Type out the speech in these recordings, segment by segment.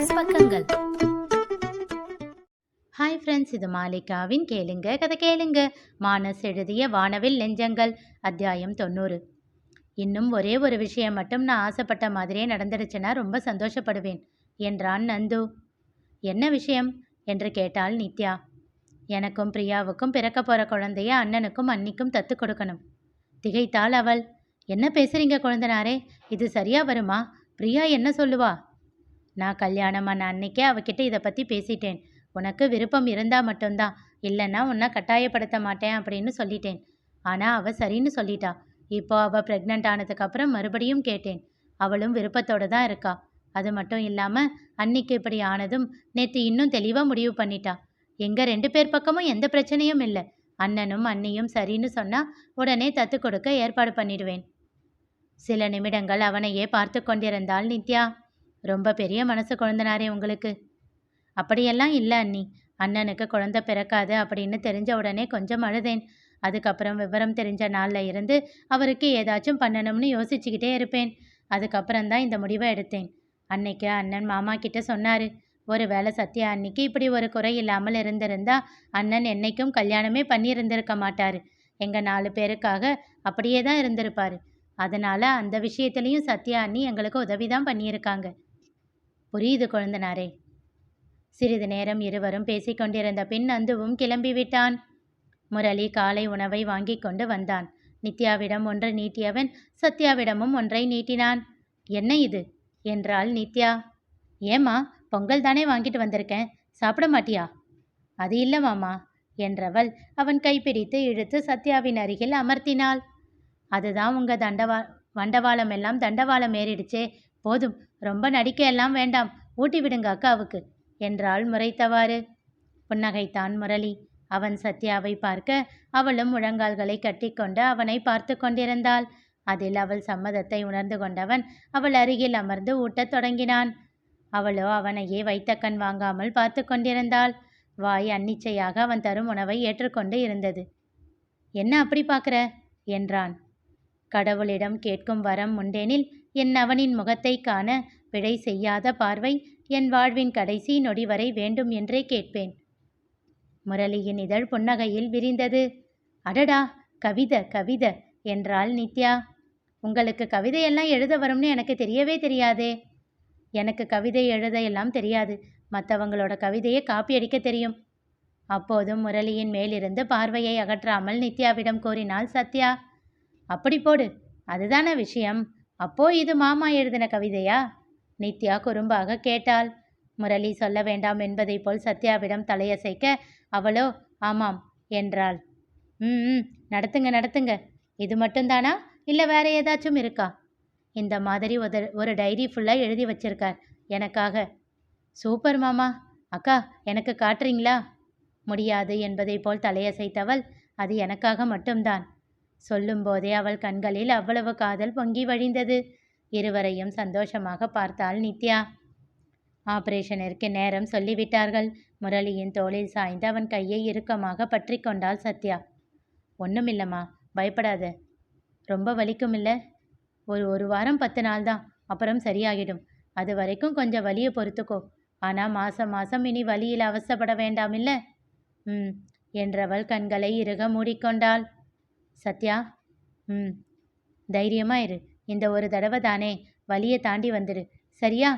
மானஸ் பக்கங்கள். Hi friends, இது மாலிகாவின் கேளுங்க கதை கேளுங்க. மானஸ் எழுதிய வானவில் நெஞ்சங்கள், அத்தியாயம் 90. இன்னும் ஒரே ஒரு விஷயம் மட்டும் நான் ஆசைப்பட்ட மாதிரியே நடந்துடுச்சுன்னா ரொம்ப சந்தோஷப்படுவேன் என்றான் நந்து. என்ன விஷயம் என்று கேட்டாள் நித்யா. எனக்கும் பிரியாவுக்கும் பிறக்க போகிற குழந்தைய அண்ணனுக்கும் அன்னிக்கும் தத்து கொடுக்கணும். திகைத்தாள் அவள். என்ன பேசுறீங்க குழந்தனாரே, இது சரியா வருமா? பிரியா என்ன சொல்லுவா? நான் கல்யாணம் ஆன அன்னைக்கே அவகிட்ட இதை பற்றி பேசிட்டேன். உனக்கு விருப்பம் இருந்தால் மட்டும்தான், இல்லைன்னா உன்னை கட்டாயப்படுத்த மாட்டேன் அப்படின்னு சொல்லிட்டேன். ஆனால் அவள் சரின்னு சொல்லிட்டா. இப்போ அவள் ப்ரெக்னென்ட் ஆனதுக்கப்புறம் மறுபடியும் கேட்டேன். அவளும் விருப்பத்தோடு தான் இருக்கா. அது மட்டும் இல்லாமல் அன்னைக்கு இப்படி ஆனதும் நேற்று இன்னும் தெளிவாக முடிவு பண்ணிட்டா. எங்கள் 2 பேர் பக்கமும் எந்த பிரச்சனையும் இல்லை. அண்ணனும் அண்ணியும் சரின்னு சொன்னால் உடனே தத்து கொடுக்க ஏற்பாடு பண்ணிடுவேன். சில நிமிடங்கள் அவனையே பார்த்து கொண்டிருந்தாள் நித்யா. ரொம்ப பெரிய மனசு குழந்தனாரே உங்களுக்கு. அப்படியெல்லாம் இல்லை அண்ணி. அண்ணனுக்கு குழந்தை பிறக்காது அப்படின்னு தெரிஞ்ச உடனே கொஞ்சம் அழுதேன். அதுக்கப்புறம் விவரம் தெரிஞ்ச நாளில் இருந்து அவருக்கு ஏதாச்சும் பண்ணணும்னு யோசிச்சுக்கிட்டே இருப்பேன். அதுக்கப்புறம்தான் இந்த முடிவை எடுத்தேன். அன்னைக்கு அண்ணன் மாமா கிட்ட சொன்னார், ஒரு வேளை சத்யா அன்னைக்கு இப்படி ஒரு குறை இல்லாமல் இருந்திருந்தா அண்ணன் என்னைக்கும் கல்யாணமே பண்ணியிருந்திருக்க மாட்டார். எங்கள் 4 பேருக்காக அப்படியே தான் இருந்திருப்பார். அதனால் அந்த விஷயத்துலேயும் சத்யா அண்ணி எங்களுக்கு உதவி தான் பண்ணியிருக்காங்க. புரியுது குழந்தனாரே. சிறிது நேரம் இருவரும் பேசிக்கொண்டிருந்த பின் நந்துவும் கிளம்பிவிட்டான். முரளி காலை உணவை வாங்கி கொண்டு வந்தான். நித்யாவிடம் ஒன்று நீட்டியவன் சத்யாவிடமும் ஒன்றை நீட்டினான். என்ன இது என்றாள் நித்யா. ஏம்மா, பொங்கல் தானே வாங்கிட்டு வந்திருக்கேன், சாப்பிட மாட்டியா? அது இல்லை மாமா என்றவள் அவன் கைப்பிடித்து இழுத்து சத்யாவின் அருகில் அமர்த்தினாள். அதுதான் உங்கள் வண்டவாளம் எல்லாம் தண்டவாளம் ஏறிடுச்சே, போதும், ரொம்ப நடிக்க எல்லாம் வேண்டாம், ஊட்டி விடுங்க அக்காவுக்கு என்றாள் முறைத்தவாறு. புன்னகைத்தான் முரளி. அவன் சத்யாவை பார்க்க அவளும் முழங்கால்களை கட்டிக்கொண்டு அவனை பார்த்து கொண்டிருந்தாள். அதில் அவள் சம்மதத்தை உணர்ந்து கொண்டவன் அவள் அருகில் அமர்ந்து ஊட்டத் தொடங்கினான். அவளோ அவனையே வைத்த கண் வாங்காமல் பார்த்து கொண்டிருந்தாள். வாய் அன்னிச்சையாக அவன் தரும் உணவை ஏற்றுக்கொண்டு இருந்தது. என்ன அப்படி பார்க்குற என்றான். கடவுளிடம் கேட்கும் வரம் உண்டேனில் என் அவனின் முகத்தை காண பிழை செய்யாத பார்வை என் வாழ்வின் கடைசி நொடி வரை வேண்டும் என்றே கேட்பேன். முரளியின் இதழ் புன்னகையில் விரிந்தது. அடடா, கவிதை கவிதை என்றாள் நித்யா. உங்களுக்கு கவிதையெல்லாம் எழுத வரும்னு எனக்கு தெரியவே தெரியாதே. எனக்கு கவிதை எழுத எல்லாம் தெரியாது, மற்றவங்களோட கவிதையை காப்பி அடிக்க தெரியும். அப்போதும் முரளியின் மேலிருந்து பார்வையை அகற்றாமல் நித்யாவிடம் கூறினாள் சத்யா. அப்படி போடு, அதுதான விஷயம். அப்போ இது மாமா எழுதின கவிதையா? நித்யா குறும்பாக கேட்டாள். முரளி சொல்ல வேண்டாம் என்பதை போல் சத்யாவிடம் தலையசைக்க அவளோ ஆமாம் என்றாள். நடத்துங்க நடத்துங்க. இது மட்டும்தானா, இல்லை வேற ஏதாச்சும் இருக்கா? இந்த மாதிரி ஒரு டைரி ஃபுல்லாக எழுதி வச்சிருக்கார் எனக்காக. சூப்பர் மாமா. அக்கா, எனக்கு காட்டுறீங்களா? முடியாது என்பதை போல் தலையசைத்தவள், அது எனக்காக மட்டும்தான். சொல்லும்போதே அவள் கண்களில் அவ்வளவு காதல் பொங்கி வழிந்தது. இருவரையும் சந்தோஷமாக பார்த்தாள் நித்யா. ஆபரேஷனிற்கு நேரம் சொல்லிவிட்டார்கள். முரளியின் தோளில் சாய்ந்து அவன் கையை இறுக்கமாக பற்றி கொண்டாள் சத்யா. ஒன்றுமில்லம்மா, பயப்படாத. ரொம்ப வலிக்கும் இல்லை? ஒரு வாரம் 10 நாள் தான், அப்புறம் சரியாகிடும். அது வரைக்கும் கொஞ்சம் வலியை பொறுத்துக்கோ. ஆனால் மாதம் இனி வலியில் அவசப்பட வேண்டாம் இல்லை? என்றவள் கண்களை இறுக மூடிக்கொண்டாள். சத்யா, தைரியமாக இரு. இந்த ஒரு தடவை தானே, வலியை தாண்டி வந்துடு, சரியா?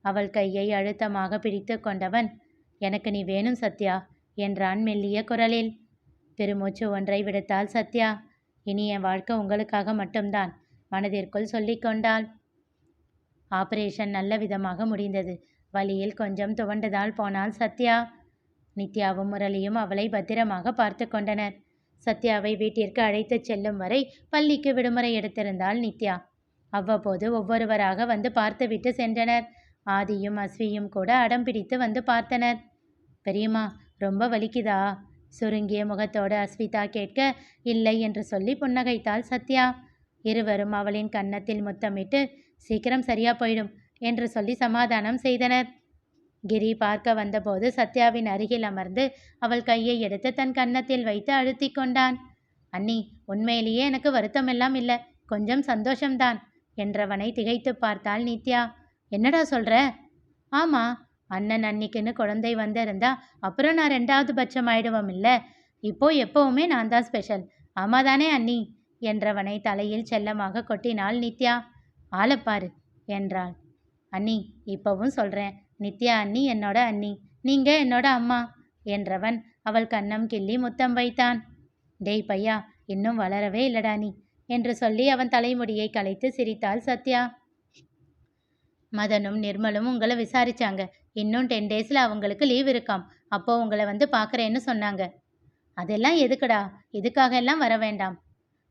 அவள் கையை அழுத்தமாக பிடித்து கொண்டவன், எனக்கு நீ வேணும் சத்யா என்றான் மெல்லிய குரலில். பெருமூச்சு ஒன்றை விடுத்தாள் சத்யா. இனி என் வாழ்க்கை உங்களுக்காக மட்டும்தான், மனதிற்குள் சொல்லிக்கொண்டாள். ஆபரேஷன் நல்ல விதமாக முடிந்தது. வலியில் கொஞ்சம் துவண்டதால் போனாள் சத்யா. நித்யாவும் முரளியும் அவளை பத்திரமாக பார்த்து கொண்டனர். சத்யாவை வீட்டிற்கு அழைத்துச் செல்லும் வரை பள்ளிக்கு விடுமுறை எடுத்திருந்தாள் நித்யா. அவ்வப்போது ஒவ்வொருவராக வந்து பார்த்துவிட்டு சென்றனர். ஆதியும் அஸ்வியும் கூட அடம் பிடித்து வந்து பார்த்தனர். பெரியம்மா, ரொம்ப வலிக்குதா? சுருங்கிய முகத்தோடு அஸ்விதா கேட்க, இல்லை என்று சொல்லி புன்னகைத்தாள் சத்யா. இருவரும் அவளின் கன்னத்தில் முத்தமிட்டு, சீக்கிரம் சரியா போயிடும் என்று சொல்லி சமாதானம் செய்தனர். கிரி பார்க்க வந்தபோது சத்யாவின் அருகில் அமர்ந்து அவள் கையை எடுத்து தன் கன்னத்தில் வைத்து அழுத்தி கொண்டான். அண்ணி, உண்மையிலேயே எனக்கு வருத்தமெல்லாம் இல்லை, கொஞ்சம் சந்தோஷம்தான் என்றவனை திகைத்து பார்த்தாள் நித்யா. என்னடா சொல்ற? ஆமா, அண்ணன் அன்னிக்குன்னு குழந்தை வந்திருந்தா அப்புறம் நான் 2வது பட்சம் ஆயிடுவோம் இல்ல. இப்போ எப்பவுமே நான் தான் ஸ்பெஷல். ஆமா தானே அண்ணி? என்றவனை தலையில் செல்லமாக கொட்டினாள் நித்யா. ஆளப் பாரு என்றாள். அண்ணி, இப்பவும் சொல்றேன். நித்யா அண்ணி என்னோட அண்ணி. நீங்க என்னோட அம்மா என்றவன் அவள் கன்னம் கிள்ளி முத்தம் வைத்தான். டேய் பையா, இன்னும் வளரவே இல்லடா நீ என்று சொல்லி அவன் தலைமுடியை கலைத்து சிரித்தாள் சத்யா. மதனும் நிர்மலும் உங்களை விசாரிச்சாங்க. இன்னும் 10 டேஸில் அவங்களுக்கு லீவ் இருக்காம். அப்போ உங்களை வந்து பார்க்குறேன்னு சொன்னாங்க. அதெல்லாம் எதுக்குடா? இதுக்காக எல்லாம் வர வேண்டாம்.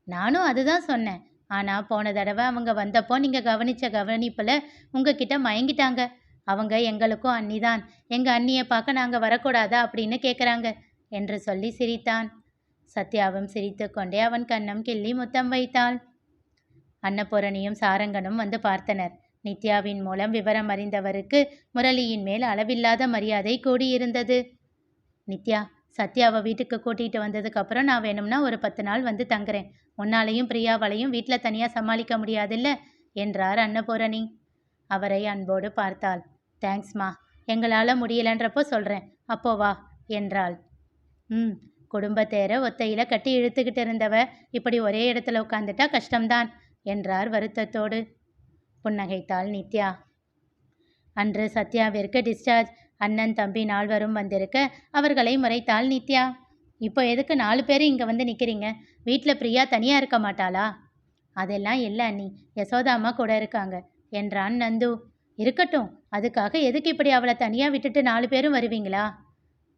நானும் அதுதான் சொன்னேன். ஆனால் போன தடவை அவங்க வந்தப்போ நீங்கள் கவனித்த கவனிப்பில் உங்ககிட்ட மயங்கிட்டாங்க. அவங்க எங்களுக்கும் அண்ணிதான். எங்கள் அண்ணியை பார்க்க நாங்கள் வரக்கூடாதா அப்படின்னு கேட்குறாங்க என்று சொல்லி சிரித்தான். சத்யாவும் சிரித்து கொண்டே அவன் கன்னம் கிள்ளி முத்தம் வைத்தாள். அன்னபூரணியும் சாரங்கனும் வந்து பார்த்தனர். நித்யாவின் மூலம் விவரம் அறிந்தவருக்கு முரளியின் மேல் அளவில்லாத மரியாதை கூடியிருந்தது. நித்யா, சத்யாவை வீட்டுக்கு கூட்டிகிட்டு வந்ததுக்கப்புறம் நான் வேணும்னா ஒரு 10 நாள் வந்து தங்குறேன். உன்னாலையும் பிரியாவாலையும் வீட்டில் தனியாக சமாளிக்க முடியாதில்ல என்றார் அன்னபூரணி. அவரை அன்போடு பார்த்தாள். தேங்க்ஸ்மா, எங்களால் முடியலன்றப்போ சொல்கிறேன், அப்போ வா என்றாள். குடும்பத்தேர ஒத்தையில் கட்டி இழுத்துக்கிட்டு இருந்தவ இப்படி ஒரே இடத்துல உட்காந்துட்டா கஷ்டம்தான் என்றார் வருத்தத்தோடு. புன்னகைத்தாள் நித்யா. அன்று சத்யாவிற்கு டிஸ்சார்ஜ். அண்ணன் தம்பி 4வரும் வந்திருக்க அவர்களை முறைத்தாள் நித்யா. இப்போ எதுக்கு 4 பேரும் இங்கே வந்து நிற்கிறீங்க? வீட்டில் பிரியா தனியாக இருக்க மாட்டாளா? அதெல்லாம் இல்லை அண்ணி, யசோதாம்மா கூட இருக்காங்க என்றான் நந்து. இருக்கட்டும், அதுக்காக எதுக்கு இப்படி அவளை தனியாக விட்டுட்டு 4 பேரும் வருவீங்களா?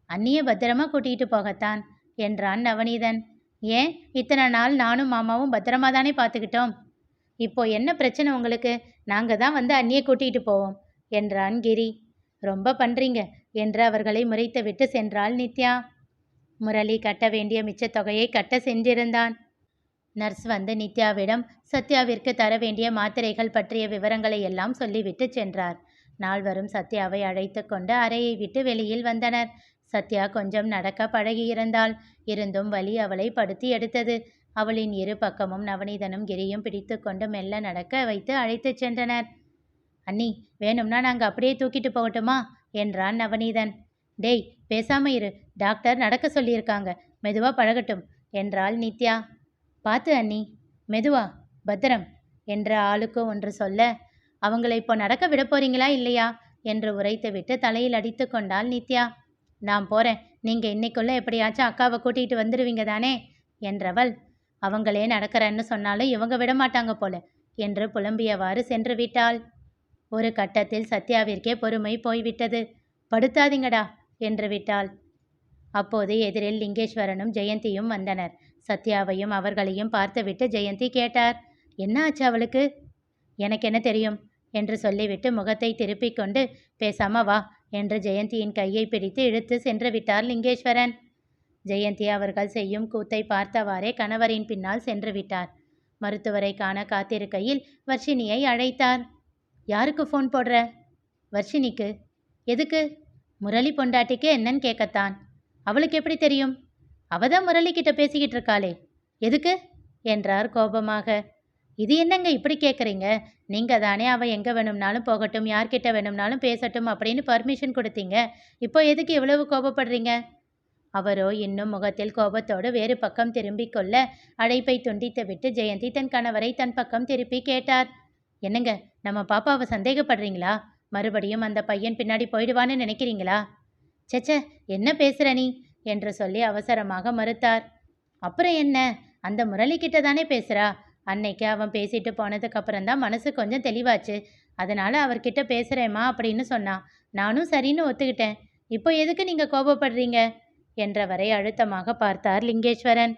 அண்ணியை பத்திரமா கூட்டிகிட்டு போகத்தான் என்றான் நவநீதன். ஏன், இத்தனை நாள் நானும் மாமாவும் பத்திரமா தானே பார்த்துக்கிட்டோம். இப்போ என்ன பிரச்சனை உங்களுக்கு? நாங்கள் தான் வந்து அண்ணியை கூட்டிகிட்டு போவோம் என்றான் கிரி. ரொம்ப பண்ணுறீங்க என்று அவர்களை முறைத்து விட்டு சென்றாள் நித்யா. முரளி கட்ட வேண்டிய மிச்ச தொகையை கட்ட சென்றிருந்தான். நர்ஸ் வந்து நித்யாவிடம் சத்யாவிற்கு தர வேண்டிய மாத்திரைகள் பற்றிய விவரங்களை எல்லாம் சொல்லிவிட்டு சென்றார். 4வரும் சத்யாவை அழைத்து கொண்டு அறையை விட்டு வெளியில் வந்தனர். சத்யா கொஞ்சம் நடக்க பழகியிருந்தாள். இருந்தும் வலி அவளை படுத்தி எடுத்தது. அவளின் இரு பக்கமும் நவநீதனும் கிரியும் பிடித்து கொண்டு மெல்ல நடக்க வைத்து அழைத்து சென்றனர். அண்ணி, வேணும்னா நாங்கள் அப்படியே தூக்கிட்டு போகட்டுமா என்றான் நவநீதன். டேய், பேசாம இரு, டாக்டர் நடக்க சொல்லியிருக்காங்க, மெதுவா பழகட்டும் என்றாள் நித்யா. பார்த்து அண்ணி, மெதுவா, பத்திரம் என்ற ஆளுக்கு ஒன்று சொல்ல, அவங்களை இப்போ நடக்க விட போறீங்களா இல்லையா என்று உரைத்துவிட்டு தலையில் அடித்து கொண்டாள் நித்யா. நான் போகிறேன், நீங்கள் இன்னைக்குள்ளே எப்படியாச்சும் அக்காவை கூட்டிகிட்டு வந்துடுவீங்க தானே என்றவள். அவங்களே நடக்கிறேன்னு சொன்னாலும் இவங்க விடமாட்டாங்க போல என்று புலம்பியவாறு சென்று விட்டாள். ஒரு கட்டத்தில் சத்யாவிற்கே பொறுமை போய்விட்டது. படுத்தாதீங்கடா என்று விட்டாள். அப்போது எதிரில் லிங்கேஸ்வரனும் ஜெயந்தியும் வந்தனர். சத்யாவையும் அவர்களையும் பார்த்துவிட்டு ஜெயந்தி கேட்டார், என்ன ஆச்சு அவளுக்கு? எனக்கு என்ன தெரியும் என்று சொல்லிவிட்டு முகத்தை திருப்பிக் கொண்டு பேசாம வா என்று ஜெயந்தியின் கையை பிடித்து இழுத்து சென்று விட்டார் லிங்கேஸ்வரன். ஜெயந்தி அவர்கள் செய்யும் கூத்தை பார்த்தவாறே கணவரின் பின்னால் சென்று விட்டார். மருத்துவரை காண காத்திருக்கையில் வர்ஷினியை அழைத்தார். யாருக்கு ஃபோன் போடுற? வர்ஷினிக்கு. எதுக்கு? முரளி பொண்டாட்டிக்கு என்னன்னு கேட்கத்தான். அவளுக்கு எப்படி தெரியும்? அவதான் முரளிக்கிட்ட பேசிக்கிட்டு இருக்காளே. எதுக்கு என்றார் கோபமாக. இது என்னங்க இப்படி கேட்குறீங்க? நீங்கள் தானே அவள் எங்கே வேணும்னாலும் போகட்டும், யார்கிட்ட வேணும்னாலும் பேசட்டும் அப்படின்னு பர்மிஷன் கொடுத்தீங்க. இப்போ எதுக்கு இவ்வளவு கோபப்படுறீங்க? அவரோ இன்னும் முகத்தில் கோபத்தோடு வேறு பக்கம் திரும்பிக் கொள்ள அழைப்பை துண்டித்து விட்டு ஜெயந்தி தன் கணவரை தன் பக்கம் திருப்பி கேட்டார். என்னங்க, நம்ம பாப்பாவை சந்தேகப்படுறீங்களா? மறுபடியும் அந்த பையன் பின்னாடி போயிடுவான்னு நினைக்கிறீங்களா? செச்ச, என்ன பேசுற நீ என்று சொல்லி அவசரமாக மறுத்தார். அப்புறம் என்ன, அந்த முரளிக்கிட்ட தானே பேசுகிறா. அன்னைக்கு அவன் பேசிட்டு போனதுக்கு அப்புறம்தான் மனசு கொஞ்சம் தெளிவாச்சு. அதனால அவர்கிட்ட பேசுகிறேம்மா அப்படின்னு சொன்னான். நானும் சரின்னு ஒத்துக்கிட்டேன். இப்போ எதுக்கு நீங்கள் கோபப்படுறீங்க என்றவரை அழுத்தமாக பார்த்தார் லிங்கேஸ்வரன்.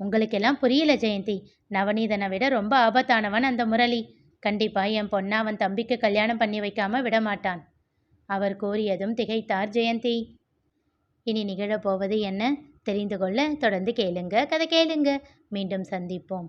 உங்களுக்கெல்லாம் புரியல ஜெயந்தி. நவநீதனை விட ரொம்ப ஆபத்தானவன் அந்த முரளி. கண்டிப்பாக என் பொண்ணை அவன் தம்பிக்கு கல்யாணம் பண்ணி வைக்காம விடமாட்டான். அவர் கூறியதும் திகைத்தார் ஜெயந்தி. இனி நிகழப்போவது என்ன தெரிந்து கொள்ள தொடர்ந்து கேளுங்க. கதை கேளுங்க. மீண்டும் சந்திப்போம்.